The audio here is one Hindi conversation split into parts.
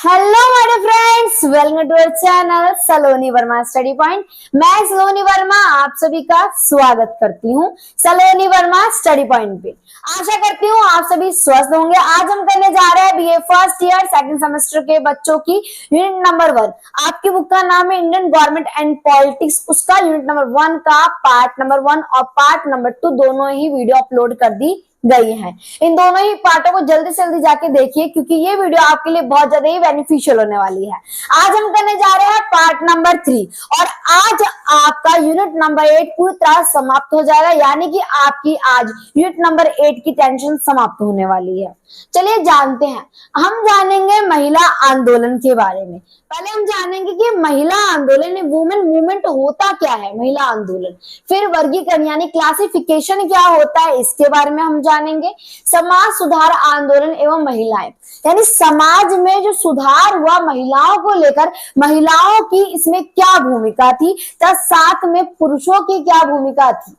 Hello my friends, welcome to our channel Saloni Verma study point. मैं सलोनी वर्मा आप सभी का स्वागत करती हूँ सलोनी वर्मा स्टडी पॉइंट पे। आशा करती हूँ आप सभी स्वस्थ होंगे। आज हम करने जा रहे हैं BA first year second semester के बच्चों की यूनिट नंबर 1। आपकी बुक का नाम है इंडियन गवर्नमेंट एंड पॉलिटिक्स। उसका यूनिट नंबर 1 का पार्ट नंबर 1 और पार्ट नंबर 2 दोनों ही वीडियो अपलोड कर दी गई है। इन दोनों ही पार्टों को जल्दी से जल्दी जाके देखिए क्योंकि ये वीडियो आपके लिए बहुत ज्यादा ही बेनिफिशियल होने वाली है। आज हम करने जा रहे हैं पार्ट नंबर 3 और आज आपका यूनिट नंबर 8 पूरी तरह समाप्त हो जाएगा, यानी कि आपकी आज यूनिट नंबर 8 की टेंशन समाप्त होने वाली है। चलिए जानते हैं, हम जानेंगे महिला आंदोलन के बारे में। पहले हम जानेंगे कि महिला आंदोलन वुमेन मूवमेंट होता क्या है, महिला आंदोलन। फिर वर्गीकरण यानी क्लासिफिकेशन क्या होता है, इसके बारे में हम जानेंगे। समाज सुधार आंदोलन एवं महिलाएं, यानी समाज में जो सुधार हुआ महिलाओं को लेकर, महिलाओं की इसमें क्या भूमिका थी, तथा साथ में पुरुषों की क्या भूमिका थी,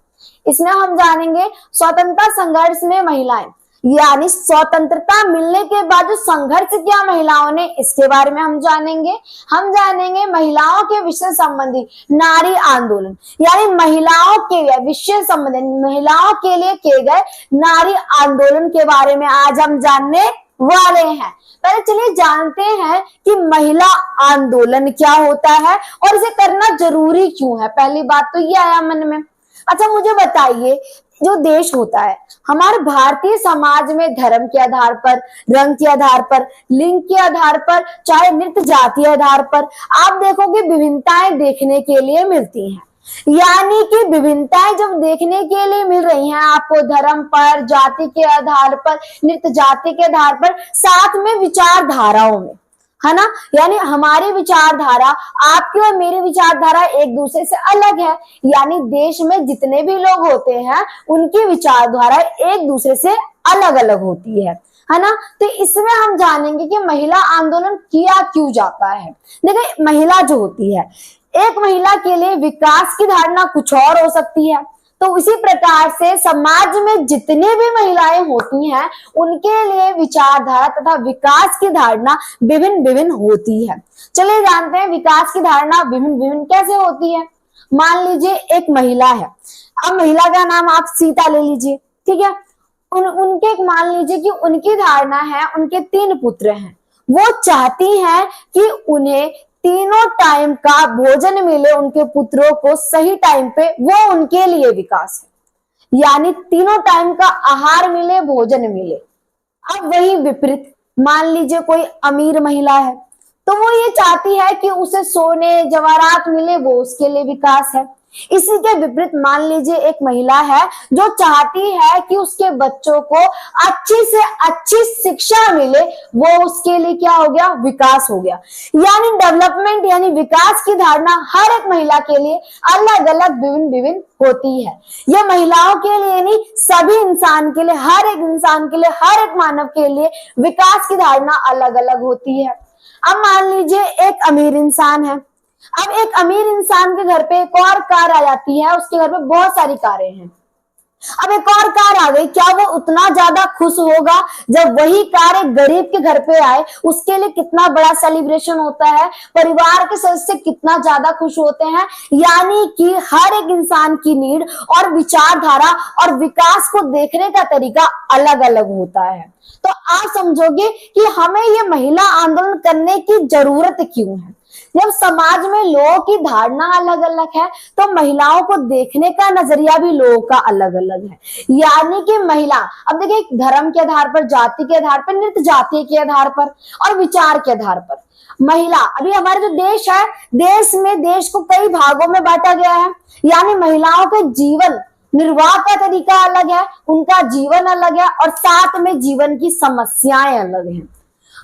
इसमें हम जानेंगे। स्वतंत्रता संघर्ष में महिलाएं, यानी स्वतंत्रता मिलने के बाद जो संघर्ष किया महिलाओं ने, इसके बारे में हम जानेंगे। हम जानेंगे महिलाओं के विषय संबंधी नारी आंदोलन, यानी महिलाओं के विषय संबंधी महिलाओं के लिए किए गए नारी आंदोलन के बारे में आज हम जानने वाले हैं। पहले चलिए जानते हैं कि महिला आंदोलन क्या होता है और इसे करना जरूरी क्यों है। पहली बात तो ये आया मन में। अच्छा मुझे बताइए, जो देश होता है हमारे भारतीय समाज में धर्म के आधार पर, रंग के आधार पर, लिंग के आधार पर, चाहे नृत्य जाति आधार पर, आप देखोगे विभिन्नताएं देखने के लिए मिलती हैं। यानी कि विभिन्नताएं जब देखने के लिए मिल रही हैं आपको धर्म पर, जाति के आधार पर, नृत्य जाति के आधार पर, साथ में विचारधाराओं में, है ना। यानी हमारी विचारधारा, आपकी और मेरी विचारधारा एक दूसरे से अलग है। यानी देश में जितने भी लोग होते हैं उनकी विचारधारा एक दूसरे से अलग अलग होती है ना। तो इसमें हम जानेंगे कि महिला आंदोलन किया क्यों जाता है। देखिए महिला जो होती है, एक महिला के लिए विकास की धारणा कुछ और हो सकती है, तो इसी प्रकार से समाज में जितने भी महिलाएं होती हैं उनके लिए विचारधारा तथा विकास की धारणा विभिन्न विभिन्न होती है। चलिए जानते हैं विकास की धारणा विभिन्न विभिन्न कैसे होती है। मान लीजिए एक महिला है, अब महिला का नाम आप सीता ले लीजिए, ठीक है। उनके मान लीजिए कि उनकी धारणा है, उनके 3 पुत्र हैं, वो चाहती हैं कि उन्हें तीनों टाइम का भोजन मिले, उनके पुत्रों को सही टाइम पे, वो उनके लिए विकास है। यानी तीनों टाइम का आहार मिले, भोजन मिले। अब वही विपरीत, मान लीजिए कोई अमीर महिला है तो वो ये चाहती है कि उसे सोने जवाहरात मिले, वो उसके लिए विकास है। इसी के विपरीत मान लीजिए एक महिला है जो चाहती है कि उसके बच्चों को अच्छी से अच्छी शिक्षा मिले, वो उसके लिए क्या हो गया, विकास हो गया। यानी डेवलपमेंट यानी विकास की धारणा हर एक महिला के लिए अलग अलग विभिन्न विभिन्न होती है। यह महिलाओं के लिए नहीं, सभी इंसान के लिए, हर एक इंसान के लिए, हर एक मानव के लिए विकास की धारणा अलग अलग होती है। अब मान लीजिए एक अमीर इंसान है, अब एक अमीर इंसान के घर पे एक और कार आ जाती है, उसके घर पे बहुत सारी कारें हैं। अब एक और कार आ गई, क्या वो उतना ज्यादा खुश होगा जब वही कार एक गरीब के घर पे आए? उसके लिए कितना बड़ा सेलिब्रेशन होता है, परिवार के सदस्य कितना ज्यादा खुश होते हैं। यानी कि हर एक इंसान की नीड और विचारधारा और विकास को देखने का तरीका अलग अलग होता है। तो आप समझोगे कि हमें ये महिला आंदोलन करने की जरूरत क्यों है। जब समाज में लोगों की धारणा अलग अलग है तो महिलाओं को देखने का नजरिया भी लोगों का अलग अलग है। यानी कि महिला, अब देखिए धर्म के आधार पर, जाति के आधार पर, नृत्य जाति के आधार पर और विचार के आधार पर महिला, अभी हमारे जो देश है, देश में देश को कई भागों में बांटा गया है। यानी महिलाओं के जीवन निर्वाह का तरीका अलग है, उनका जीवन अलग है और साथ में जीवन की समस्याएं अलग हैं।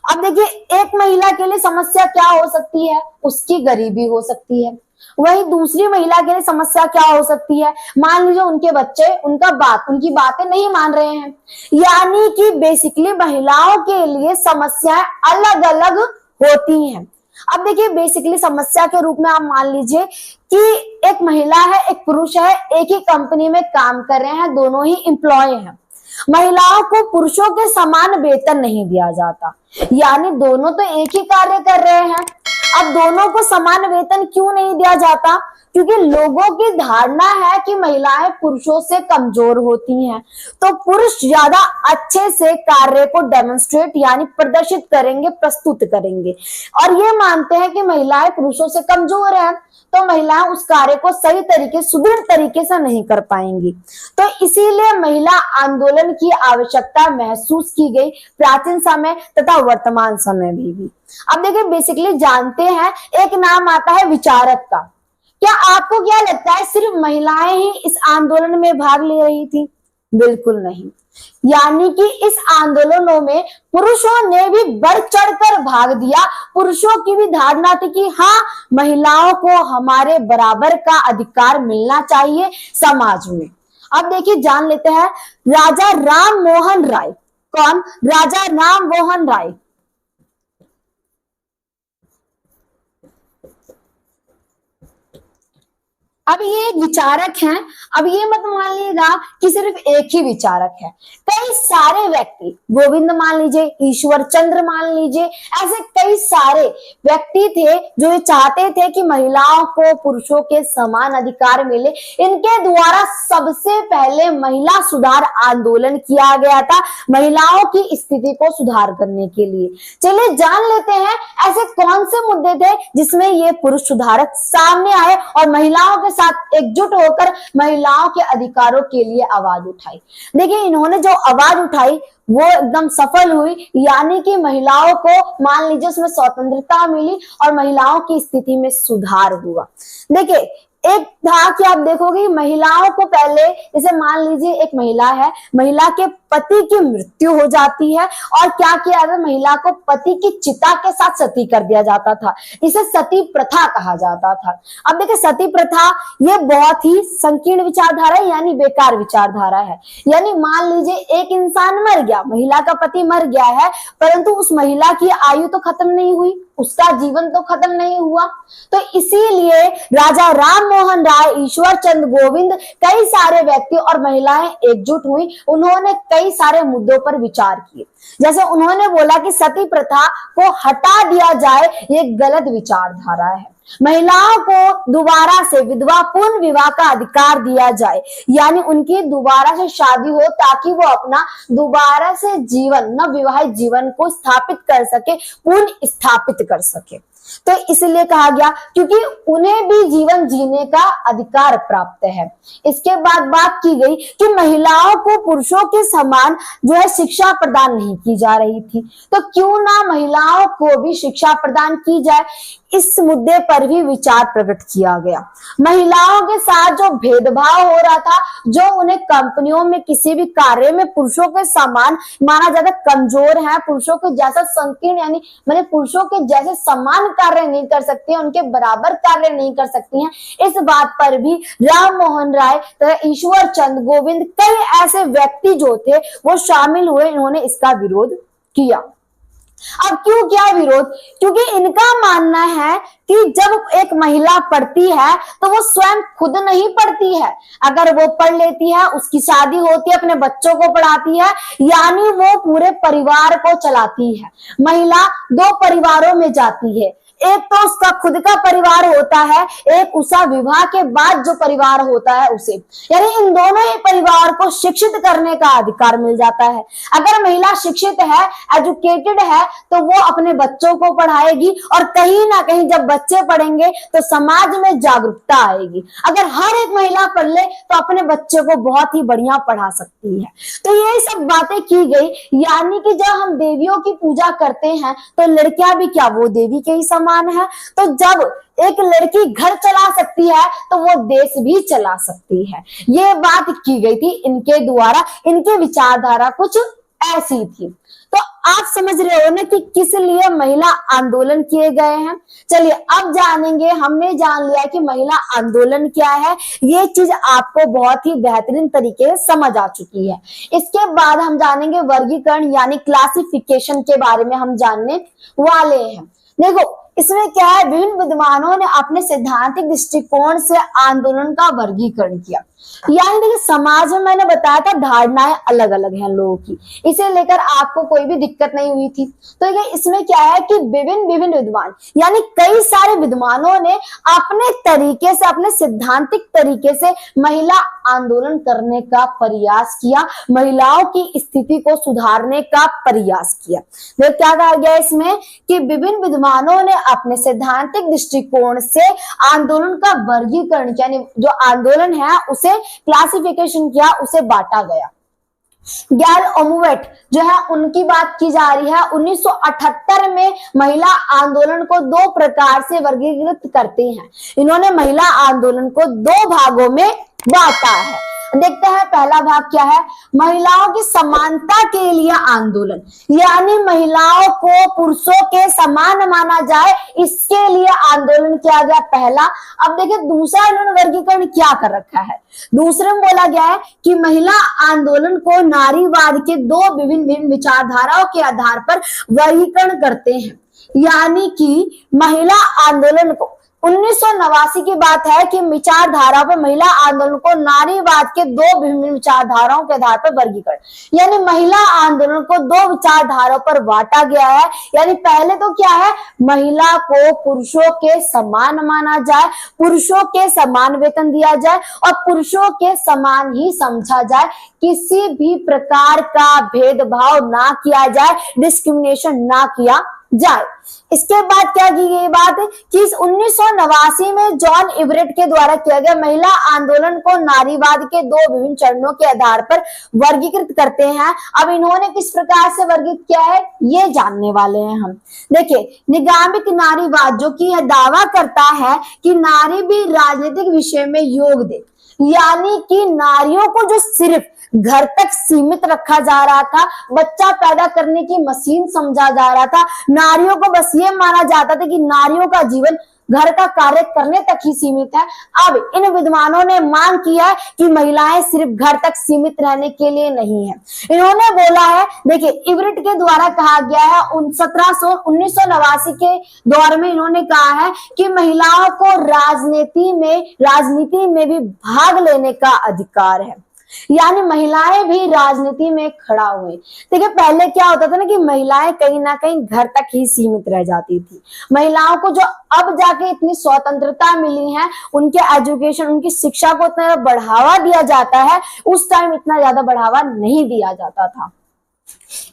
अब देखिए एक महिला के लिए समस्या क्या हो सकती है, उसकी गरीबी हो सकती है। वही दूसरी महिला के लिए समस्या क्या हो सकती है, मान लीजिए उनके बच्चे उनकी बातें नहीं मान रहे हैं। यानी कि बेसिकली महिलाओं के लिए समस्याएं अलग अलग होती हैं। अब देखिए बेसिकली समस्या के रूप में आप मान लीजिए कि एक महिला है, एक पुरुष है, एक ही कंपनी में काम कर रहे हैं, दोनों ही एम्प्लॉय हैं। महिलाओं को पुरुषों के समान वेतन नहीं दिया जाता, यानी दोनों तो एक ही कार्य कर रहे हैं। अब दोनों को समान वेतन क्यों नहीं दिया जाता? क्योंकि लोगों की धारणा है कि महिलाएं पुरुषों से कमजोर होती हैं, तो पुरुष ज्यादा अच्छे से कार्य को डेमोन्स्ट्रेट यानी प्रदर्शित करेंगे, प्रस्तुत करेंगे, और ये मानते हैं कि महिलाएं पुरुषों से कमजोर हैं, तो महिलाएं उस कार्य को सही तरीके, सुदृढ़ तरीके से नहीं कर पाएंगी। तो इसीलिए महिला आंदोलन की आवश्यकता महसूस की गई प्राचीन समय तथा वर्तमान समय में भी। अब देखिए, बेसिकली जानते हैं, एक नाम आता है विचारक का। क्या आपको क्या लगता है सिर्फ महिलाएं ही इस आंदोलन में भाग ले रही थी? बिल्कुल नहीं। यानी कि इस आंदोलनों में पुरुषों ने भी बढ़ चढ़कर भाग दिया। पुरुषों की भी धारणा थी कि हाँ, महिलाओं को हमारे बराबर का अधिकार मिलना चाहिए समाज में। अब देखिए, जान लेते हैं राजा राम मोहन राय। कौन? राजा राम मोहन राय। अब ये एक विचारक हैं। अब ये मत मान लीजिएगा कि सिर्फ एक ही विचारक है, कई सारे व्यक्ति, गोविंद मान लीजिए, ईश्वर चंद्र मान लीजिए, ऐसे कई सारे व्यक्ति थे जो ये चाहते थे कि महिलाओं को पुरुषों के समान अधिकार मिले। इनके द्वारा सबसे पहले महिला सुधार आंदोलन किया गया था, महिलाओं की स्थिति को सुधार करने के लिए। चलिए जान लेते हैं ऐसे कौन से मुद्दे थे जिसमें ये पुरुष सुधारक सामने आए और महिलाओं के साथ एकजुट होकर महिलाओं के अधिकारों के लिए आवाज उठाई। देखिए, इन्होंने जो आवाज उठाई वो एकदम सफल हुई, यानी कि महिलाओं को मान लीजिए उसमें स्वतंत्रता मिली और महिलाओं की स्थिति में सुधार हुआ। देखिए, एक था कि आप देखोगे महिलाओं को पहले, जैसे मान लीजिए एक महिला है, महिला के पति की मृत्यु हो जाती है और क्या किया जाता है, महिला को पति की चिता के साथ सती कर दिया जाता था, इसे सती प्रथा कहा जाता था। अब देखिए, सती प्रथा ये बहुत ही संकीर्ण विचारधारा है, यानी बेकार विचारधारा है। यानी मान लीजिए एक इंसान मर गया, महिला का पति मर गया है, परंतु उस महिला की आयु तो खत्म नहीं हुई, उसका जीवन तो खत्म नहीं हुआ। तो इसीलिए राजा राम मोहन राय, ईश्वर चंद्र गोविंद, कई सारे व्यक्ति और महिलाएं एकजुट हुई। उन्होंने कई सारे मुद्दों पर विचार किए। जैसे उन्होंने बोला कि सती प्रथा को हटा दिया जाए, ये गलत विचारधारा है। महिलाओं को दोबारा से विधवा पूर्ण विवाह का अधिकार दिया जाए, यानी उनकी दोबारा से शादी हो ताकि वो अपना दोबारा से जीवन, न विवाहित जीवन को स्थापित कर सके, पुनः स्थापित कर सके। तो इसलिए कहा गया क्योंकि उन्हें भी जीवन जीने का अधिकार प्राप्त है। इसके बाद बात की गई कि महिलाओं को पुरुषों के समान जो है शिक्षा प्रदान नहीं की जा रही थी, तो क्यों ना महिलाओं को भी शिक्षा प्रदान की जाए, इस मुद्दे पर भी विचार प्रकट किया गया। महिलाओं के साथ जो भेदभाव हो रहा था, जो उन्हें कंपनियों में किसी भी कार्य में पुरुषों के समान माना जाता, कमजोर है, पुरुषों के जैसा संकीर्ण यानी मैंने पुरुषों के जैसे समान कार्य नहीं कर सकती हैं, उनके बराबर कार्य नहीं कर सकती हैं, इस बात पर भी राम मोहन राय तथा ईश्वर चंद्र गोविंद, कई ऐसे व्यक्ति जो थे वो शामिल हुए, इन्होंने इसका विरोध किया। अब क्यों किया विरोध? क्योंकि इनका मानना है कि जब एक महिला पढ़ती है तो वो स्वयं खुद नहीं पढ़ती है, अगर वो पढ़ लेती है, उसकी शादी होती है, अपने बच्चों को पढ़ाती है, यानी वो पूरे परिवार को चलाती है। महिला दो परिवारों में जाती है, एक तो उसका खुद का परिवार होता है, एक उसका विवाह के बाद जो परिवार होता है उसे, यानी इन दोनों ही परिवार को शिक्षित करने का अधिकार मिल जाता है। अगर महिला शिक्षित है, एजुकेटेड है, तो वो अपने बच्चों को पढ़ाएगी और कहीं ना कहीं जब बच्चे पढ़ेंगे तो समाज में जागरूकता आएगी। अगर हर एक महिला पढ़ ले तो अपने बच्चे को बहुत ही बढ़िया पढ़ा सकती है। तो ये सब बातें की गई, यानी कि जब हम देवियों की पूजा करते हैं तो लड़कियां भी क्या वो देवी के ही समान है। तो जब एक लड़की घर चला सकती है तो वो देश भी चला सकती है। ये बात की गई थी इनके द्वारा, इनके विचारधारा कुछ ऐसी थी। तो आप समझ रहे हो ना कि किस लिए महिला आंदोलन किए गए हैं। चलिए अब जानेंगे, हमने जान लिया कि महिला आंदोलन क्या है, ये चीज आपको बहुत ही बेहतरीन तरीके से समझ आ चुकी है। इसके बाद हम जानेंगे वर्गीकरण यानी क्लासिफिकेशन के बारे में हम जानने वाले हैं। देखो, इसमें क्या है, विभिन्न विद्वानों ने अपने सैद्धांतिक दृष्टिकोण से आंदोलन का वर्गीकरण किया। यानी देखिए, समाज में मैंने बताया था धारणाएं अलग अलग हैं लोगों की, इसे लेकर आपको कोई भी दिक्कत नहीं हुई थी। तो ये इसमें क्या है कि विभिन्न विद्वान यानी कई सारे विद्वानों ने अपने तरीके से, अपने सैद्धांतिक तरीके से महिला आंदोलन करने का प्रयास किया, महिलाओं की स्थिति को सुधारने का प्रयास किया। देखिए क्या कहा गया इसमें कि विभिन्न विद्वानों ने अपने सैद्धांतिक दृष्टिकोण से आंदोलन का वर्गीकरण किया, यानी जो आंदोलन है उसे क्लासिफिकेशन किया, उसे बांटा गया। गैल ओमुवेट जो है उनकी बात की जा रही है, 1978 में महिला आंदोलन को दो प्रकार से वर्गीकृत करते हैं। इन्होंने महिला आंदोलन को दो भागों में बांटा है। देखते हैं पहला भाग क्या है, महिलाओं की समानता के लिए आंदोलन, यानी महिलाओं को पुरुषों के समान माना जाए, इसके लिए आंदोलन किया गया पहला। अब देखिए दूसरा इन्होंने वर्गीकरण क्या कर रखा है। दूसरे में बोला गया है कि महिला आंदोलन को नारीवाद के दो विभिन्न विचारधाराओं के आधार पर वर्गीकरण करते हैं, यानी कि महिला आंदोलन को 1989 की बात है कि विचारधारा पर महिला आंदोलन को नारीवाद के दो विभिन्न विचारधाराओं के आधार पर वर्गीकरण, यानी महिला आंदोलन को दो विचारधाराओं पर बांटा गया है। यानी पहले तो क्या है, महिला को पुरुषों के समान माना जाए, पुरुषों के समान वेतन दिया जाए और पुरुषों के समान ही समझा जाए, किसी भी प्रकार का भेदभाव ना किया जाए, डिस्क्रिमिनेशन ना किया जाए। इसके बाद क्या की गई बात कि 1989 में जॉन इवरेट के द्वारा किया गया महिला आंदोलन को नारीवाद के दो विभिन्न चरणों के आधार पर वर्गीकृत करते हैं। अब इन्होंने किस प्रकार से वर्गीकृत किया है ये जानने वाले हैं हम। देखिए, निगामिक नारीवाद जो कि यह दावा करता है कि नारी भी राजनीतिक विषय में योग दे, यानी कि नारियों को जो सिर्फ घर तक सीमित रखा जा रहा था, बच्चा पैदा करने की मशीन समझा जा रहा था, नारियों को बस ये माना जाता था कि नारियों का जीवन घर का कार्य करने तक ही सीमित है। अब इन विद्वानों ने मांग किया कि महिलाएं सिर्फ घर तक सीमित रहने के लिए नहीं है। इन्होंने बोला है, देखिए इवरेट के द्वारा कहा गया है 1989 के दौर में इन्होंने कहा है कि महिलाओं को राजनीति में भी भाग लेने का अधिकार है, यानी महिलाएं भी राजनीति में खड़ा हुए। देखिए पहले क्या होता था ना कि महिलाएं कहीं ना कहीं घर तक ही सीमित रह जाती थी। महिलाओं को जो अब जाके इतनी स्वतंत्रता मिली है, उनके एजुकेशन, उनकी शिक्षा को इतना बढ़ावा दिया जाता है, उस टाइम इतना ज्यादा बढ़ावा नहीं दिया जाता था।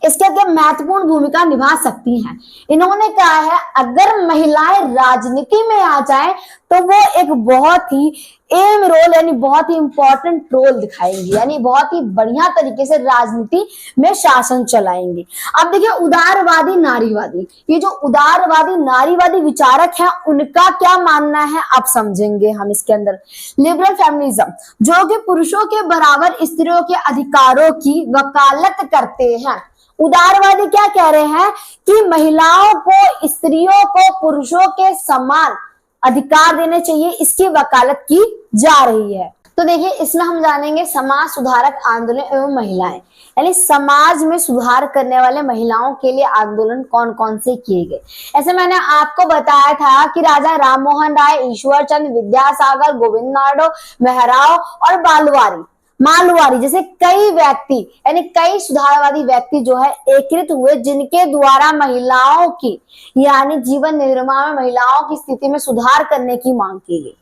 इसके लिए महत्वपूर्ण भूमिका निभा सकती हैं। इन्होंने कहा है अगर महिलाएं राजनीति में आ जाएं तो वो एक बहुत ही अहम रोल, यानी बहुत ही इंपॉर्टेंट रोल दिखाएंगी, यानी बहुत ही बढ़िया तरीके से राजनीति में शासन चलाएंगे। अब देखिए उदारवादी नारीवादी, ये जो उदारवादी नारीवादी विचारक हैं उनका क्या मानना है आप समझेंगे हम इसके अंदर। लिबरल फेमिनिज्म जो कि पुरुषों के बराबर स्त्रियों के अधिकारों की वकालत करते हैं। उदारवादी क्या कह रहे हैं कि महिलाओं को, स्त्रियों को पुरुषों के समान अधिकार देने चाहिए, इसकी वकालत की जा रही है। तो देखिए इसमें हम जानेंगे समाज सुधारक आंदोलन एवं महिलाएं, यानी समाज में सुधार करने वाले महिलाओं के लिए आंदोलन कौन कौन से किए गए। ऐसे मैंने आपको बताया था कि राजा राममोहन राय, ईश्वर चंद्र विद्यासागर, गोविंद नाडो, मेहराव और मालवारी जैसे कई व्यक्ति, यानी कई सुधारवादी व्यक्ति जो है एकीकृत हुए, जिनके द्वारा महिलाओं की, यानी जीवन निर्वाह में महिलाओं की स्थिति में सुधार करने की मांग की गई।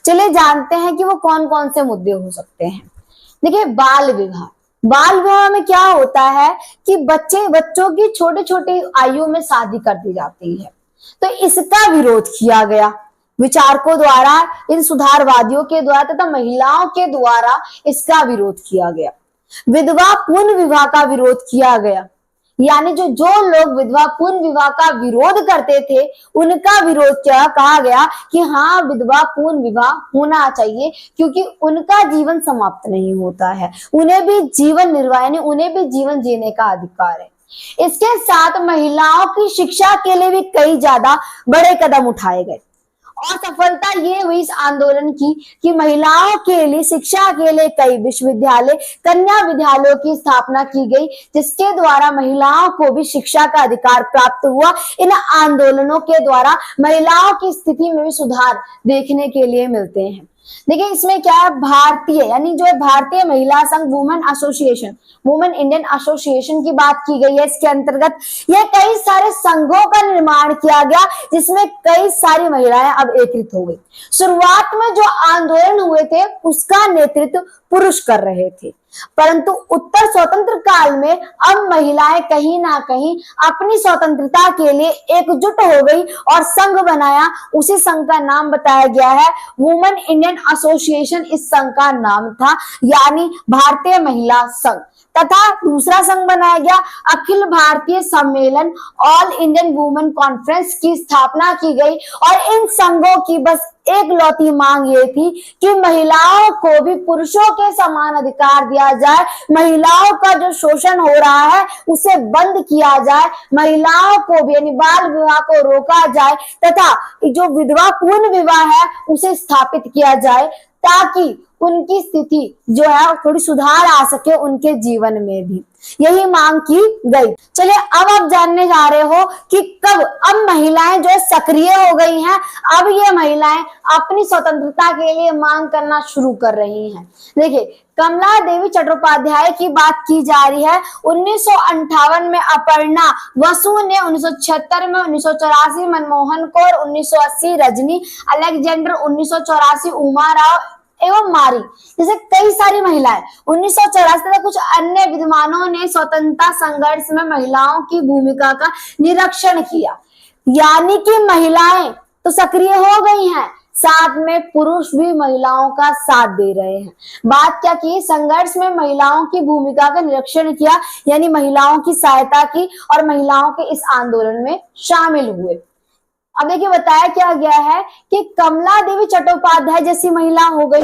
चलिए जानते हैं कि वो कौन कौन से मुद्दे हो सकते हैं। देखिए बाल विवाह में क्या होता है कि बच्चों की छोटी छोटी आयु में शादी कर दी जाती है, तो इसका विरोध किया गया विचारकों द्वारा, इन सुधारवादियों के द्वारा तथा महिलाओं के द्वारा इसका विरोध किया गया। विधवा पूर्ण विवाह का विरोध किया गया, यानी जो लोग विधवा पूर्ण विवाह का विरोध करते थे उनका विरोध क्या कहा गया कि हाँ विधवा पूर्ण विवाह होना चाहिए, क्योंकि उनका जीवन समाप्त नहीं होता है, उन्हें भी जीवन निर्वाह, यानी उन्हें भी जीवन जीने का अधिकार है। इसके साथ महिलाओं की शिक्षा के लिए भी कई ज्यादा बड़े कदम उठाए गए। और सफलता ये हुई इस आंदोलन की कि महिलाओं के लिए शिक्षा के लिए कई विश्वविद्यालय, कन्या विद्यालयों की स्थापना की गई, जिसके द्वारा महिलाओं को भी शिक्षा का अधिकार प्राप्त हुआ। इन आंदोलनों के द्वारा महिलाओं की स्थिति में भी सुधार देखने के लिए मिलते हैं। देखिए इसमें क्या है, भारतीय यानी जो है भारतीय महिला संघ, women association, women Indian association की बात की गई है। इसके अंतर्गत यह कई सारे संघों का निर्माण किया गया, जिसमें कई सारी महिलाएं अब एकत्रित हो गई। शुरुआत में जो आंदोलन हुए थे उसका नेतृत्व पुरुष कर रहे थे, परंतु उत्तर स्वतंत्र काल में अब महिलाएं कहीं ना कहीं अपनी स्वतंत्रता के लिए एकजुट हो गई और संघ बनाया। उसी संघ का नाम बताया गया है वुमेन इंडियन एसोसिएशन, इस संघ का नाम था, यानी भारतीय महिला संघ। तथा दूसरा संघ बनाया गया अखिल भारतीय सम्मेलन, ऑल इंडियन वुमेन कॉन्फ्रेंस की स्थापना की गई। और इन संघों की बस एक लौती मांग ये थी कि महिलाओं को भी पुरुषों के समान अधिकार दिया जाए, महिलाओं का जो शोषण हो रहा है उसे बंद किया जाए, महिलाओं को भी यानी बाल विवाह को रोका जाए, तथा जो विधवा पूर्ण विवाह है उसे स्थापित किया जाए, ताकि उनकी स्थिति जो है थोड़ी सुधार आ सके उनके जीवन में भी। यही मांग की गई। चलिए अब आप जानने जा रहे हो कि कब अब महिलाएं जो है सक्रिय हो गई हैं, अब ये महिलाएं अपनी स्वतंत्रता के लिए मांग करना शुरू कर रही हैं। देखिए कमला देवी चट्टोपाध्याय की बात की जा रही है। 1958 में अपर्णा वसु ने, 1976 में, 1984 मनमोहन कौर, 1980 रजनी अलेक्जेंडर, 1984 उमा राव एवं मारी, जैसे कई सारी महिलाएं। 1984 तक कुछ अन्य विद्वानों ने स्वतंत्रता संघर्ष में महिलाओं की भूमिका का निरीक्षण किया, यानी कि महिलाएं तो सक्रिय हो गई हैं, साथ में पुरुष भी महिलाओं का साथ दे रहे हैं। बात क्या की, संघर्ष में महिलाओं की भूमिका का निरीक्षण किया, यानी महिलाओं की सहायता की और महिलाओं के इस आंदोलन में शामिल हुए। अब देखिए बताया क्या गया है कि कमला देवी चट्टोपाध्याय जैसी महिला हो गई,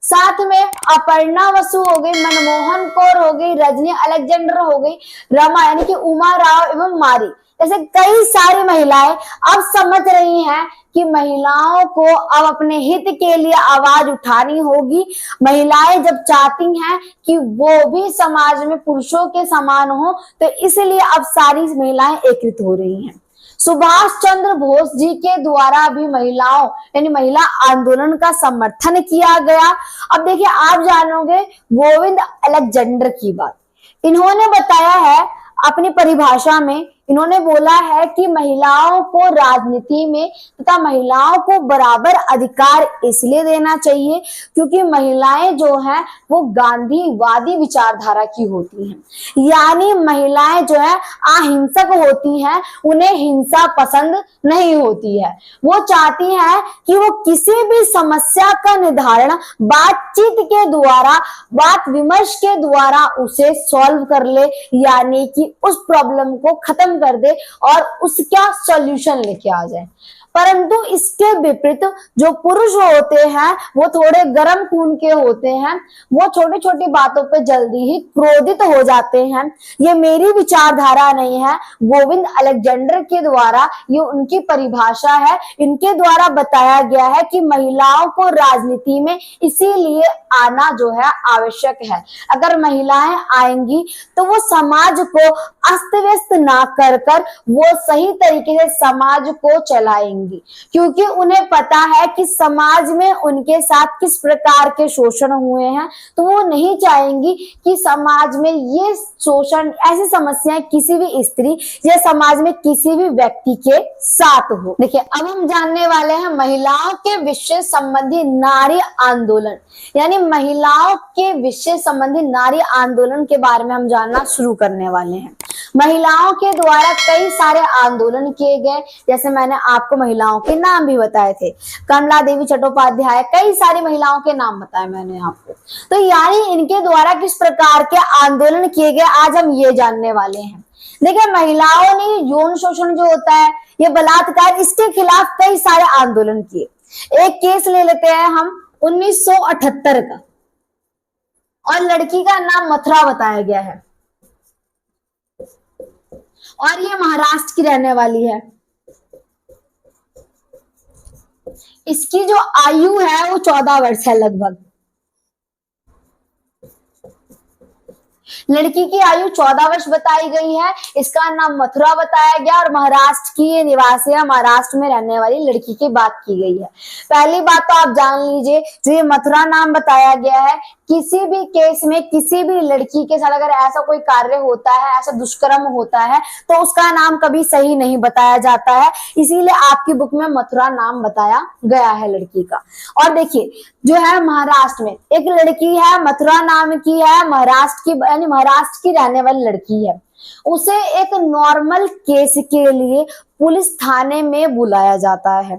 साथ में अपर्णा वसु हो गई, मनमोहन कौर हो गई, रजनी अलेक्जेंडर हो गई, रमा यानी कि उमा राव एवं मारी, ऐसे कई सारी महिलाएं अब समझ रही हैं कि महिलाओं को अब अपने हित के लिए आवाज उठानी होगी। महिलाएं जब चाहती हैं कि वो भी समाज में पुरुषों के समान हो, तो इसलिए अब सारी महिलाएं एकत्रित हो रही हैं। सुभाष चंद्र बोस जी के द्वारा भी महिलाओं यानी महिला आंदोलन का समर्थन किया गया। अब देखिए आप जानोगे गोविंद अलेक्जेंडर की बात। इन्होंने बताया है अपनी परिभाषा में, इन्होंने बोला है कि महिलाओं को राजनीति में तथा महिलाओं को बराबर अधिकार इसलिए देना चाहिए क्योंकि महिलाएं जो हैं वो गांधीवादी विचारधारा की होती हैं, यानी महिलाएं जो है अहिंसक होती हैं, उन्हें हिंसा पसंद नहीं होती है। वो चाहती हैं कि वो किसी भी समस्या का निर्धारण बातचीत के द्वारा, बात विमर्श के द्वारा उसे सॉल्व कर ले, यानी कि उस प्रॉब्लम को खत्म कर दे और उसका सॉल्यूशन लेके आ जाए। परंतु इसके विपरीत जो पुरुष होते हैं वो थोड़े गर्म खून के होते हैं, वो छोटी छोटी बातों पे जल्दी ही क्रोधित हो जाते हैं। ये मेरी विचारधारा नहीं है, गोविंद अलेक्जेंडर के द्वारा ये उनकी परिभाषा है। इनके द्वारा बताया गया है कि महिलाओं को राजनीति में इसीलिए आना जो है आवश्यक है। अगर महिलाएं आएंगी तो वो समाज को अस्त व्यस्त ना कर वो सही तरीके से समाज को चलाएंगी, क्योंकि उन्हें पता है कि समाज में उनके साथ किस प्रकार के शोषण हुए हैं, तो वो नहीं चाहेंगी कि समाज में ये शोषण, ऐसी समस्याएं किसी भी स्त्री या समाज में किसी भी व्यक्ति के साथ हो। देखिए अब हम जानने वाले हैं महिलाओं के विषय संबंधी नारी आंदोलन, यानी महिलाओं के विषय संबंधी नारी आंदोलन के बारे में हम जानना शुरू करने वाले हैं। महिलाओं के द्वारा कई सारे आंदोलन किए गए, जैसे मैंने आपको महिलाओं के नाम भी बताए थे, कमला देवी चट्टोपाध्याय, कई सारी महिलाओं के नाम बताए मैंने आपको। तो यानी इनके द्वारा किस प्रकार के आंदोलन किए गए आज हम ये जानने वाले हैं। देखिए महिलाओं ने यौन शोषण जो होता है, ये बलात्कार, इसके खिलाफ कई सारे आंदोलन किए। एक केस ले लेते हैं हम 1978 का, और लड़की का नाम मथुरा बताया गया है और ये महाराष्ट्र की रहने वाली है। इसकी जो आयु है वो 14 वर्ष है लगभग। लड़की की आयु 14 वर्ष बताई गई है। इसका नाम मथुरा बताया गया और महाराष्ट्र की ये निवासी है, महाराष्ट्र में रहने वाली लड़की की बात की गई है। पहली बात तो आप जान लीजिए, जो ये मथुरा नाम बताया गया है, किसी भी केस में किसी भी लड़की के साथ अगर ऐसा कोई कार्य होता है, ऐसा दुष्कर्म होता है, तो उसका नाम कभी सही नहीं बताया जाता है, इसीलिए आपकी बुक में मथुरा नाम बताया गया है लड़की का। और देखिए जो है महाराष्ट्र में एक लड़की है, मथुरा नाम की है, महाराष्ट्र की यानी महाराष्ट्र की रहने वाली लड़की है। उसे एक नॉर्मल केस के लिए पुलिस थाने में बुलाया जाता है।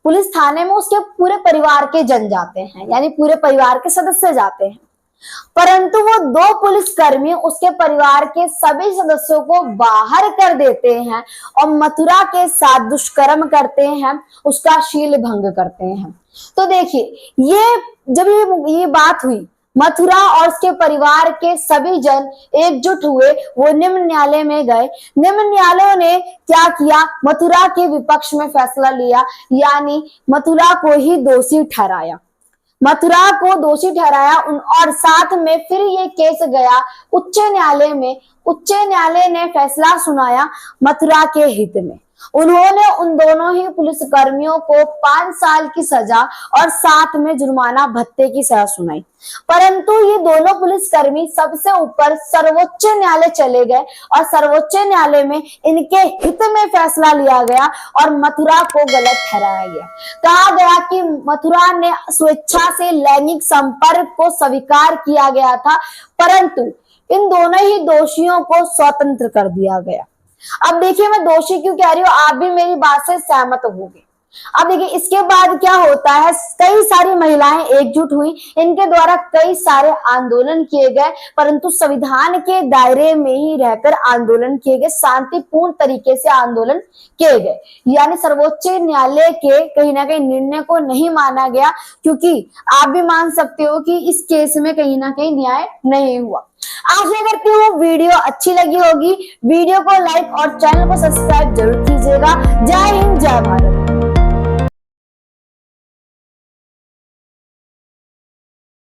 पुलिस थाने में उसके पूरे परिवार के जन जाते हैं, यानी पूरे परिवार के सदस्य जाते हैं, परंतु वो 2 पुलिसकर्मी उसके परिवार के सभी सदस्यों को बाहर कर देते हैं और मथुरा के साथ दुष्कर्म करते हैं, उसका शील भंग करते हैं। तो देखिए ये जब ये बात हुई, मथुरा और उसके परिवार के सभी जन एकजुट हुए, वो निम्न न्यायालय में गए। निम्न न्यायालय ने क्या किया, मथुरा के विपक्ष में फैसला लिया, यानी मथुरा को ही दोषी ठहराया। मथुरा को दोषी ठहराया और साथ में फिर ये केस गया उच्च न्यायालय में। उच्च न्यायालय ने फैसला सुनाया मथुरा के हित में। उन्होंने उन दोनों ही पुलिसकर्मियों को 5 साल की सजा और साथ में जुर्माना भत्ते की सजा सुनाई। परंतु ये दोनों पुलिसकर्मी सबसे ऊपर सर्वोच्च न्यायालय चले गए और सर्वोच्च न्यायालय में इनके हित में फैसला लिया गया और मथुरा को गलत ठहराया गया। कहा गया कि मथुरा ने स्वेच्छा से लैंगिक संपर्क को स्वीकार किया गया था, परंतु इन दोनों ही दोषियों को स्वतंत्र कर दिया गया। अब देखिए मैं दोषी क्यों कह रही हूँ, आप भी मेरी बात से सहमत होंगे। अब देखिए इसके बाद क्या होता है, कई सारी महिलाएं एकजुट हुई, इनके द्वारा कई सारे आंदोलन किए गए, परंतु संविधान के दायरे में ही रहकर आंदोलन किए गए, शांतिपूर्ण तरीके से आंदोलन किए गए, यानी सर्वोच्च न्यायालय के कहीं ना कहीं निर्णय को नहीं माना गया, क्योंकि आप भी मान सकते हो कि इस केस में कहीं ना कहीं न्याय नहीं हुआ। आशा करती हूँ वीडियो अच्छी लगी होगी। वीडियो को लाइक और चैनल को सब्सक्राइब जरूर कीजिएगा। जय हिंद, जय भारत।